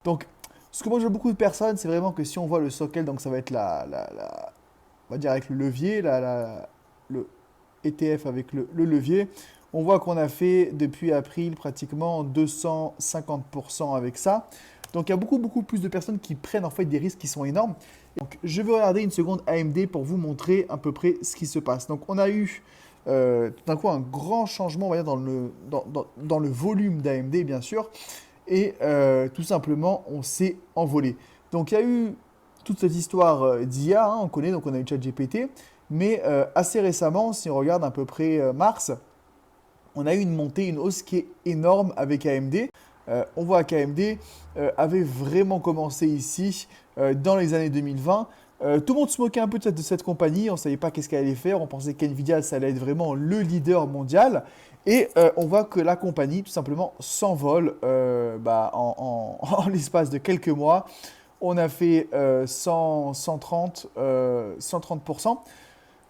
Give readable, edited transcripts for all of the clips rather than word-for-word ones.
Donc, ce que moi je vois beaucoup de personnes, c'est vraiment que si on voit le sockel, donc ça va être on va dire avec le levier, le ETF avec le levier, on voit qu'on a fait depuis avril pratiquement 250% avec ça. Donc il y a beaucoup plus de personnes qui prennent en fait des risques qui sont énormes. Donc je vais regarder une seconde AMD pour vous montrer à peu près ce qui se passe. Donc on a eu tout d'un coup un grand changement, on va dire, dans le volume d'AMD bien sûr. Et tout simplement, on s'est envolé. Donc il y a eu toute cette histoire d'IA, hein, on connaît, donc on a eu ChatGPT, mais assez récemment, si on regarde à peu près mars, on a eu une montée, une hausse qui est énorme avec AMD. On voit qu'AMD avait vraiment commencé ici dans les années 2020. Tout le monde se moquait un peu de cette compagnie, on ne savait pas qu'est-ce qu'elle allait faire, on pensait qu'NVIDIA, ça allait être vraiment le leader mondial. Et on voit que la compagnie, tout simplement, s'envole en l'espace de quelques mois. On a fait 130%.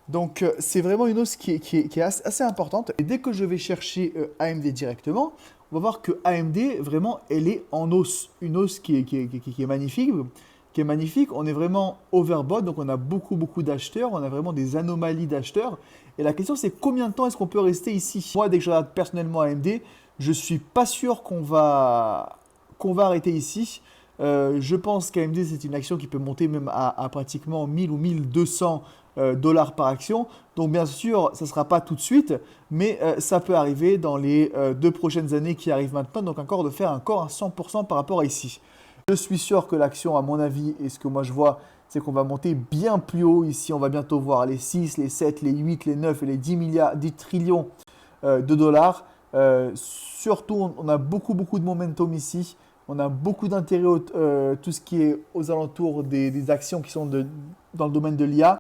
Donc c'est vraiment une hausse qui est assez importante. Et dès que je vais chercher AMD directement, on va voir que AMD, vraiment, elle est en hausse. Une hausse qui est magnifique. Qui est magnifique. On est vraiment overbought, donc on a beaucoup d'acheteurs. On a vraiment des anomalies d'acheteurs. Et la question, c'est combien de temps est-ce qu'on peut rester ici? Moi, dès que je regarde personnellement AMD, je suis pas sûr qu'on va arrêter ici. Je pense qu'AMD, c'est une action qui peut monter même à pratiquement 1000 ou 1200 dollars par action. Donc bien sûr, ça ne sera pas tout de suite, mais ça peut arriver dans les 2 prochaines années qui arrivent maintenant. Donc encore de faire encore un 100% par rapport à ici. Je suis sûr que l'action, à mon avis, et ce que moi je vois, c'est qu'on va monter bien plus haut ici. On va bientôt voir les 6, les 7, les 8, les 9 et les 10 milliards, 10 trillions de dollars. Surtout, on a beaucoup de momentum ici. On a beaucoup d'intérêt tout ce qui est aux alentours des actions qui sont dans le domaine de l'IA.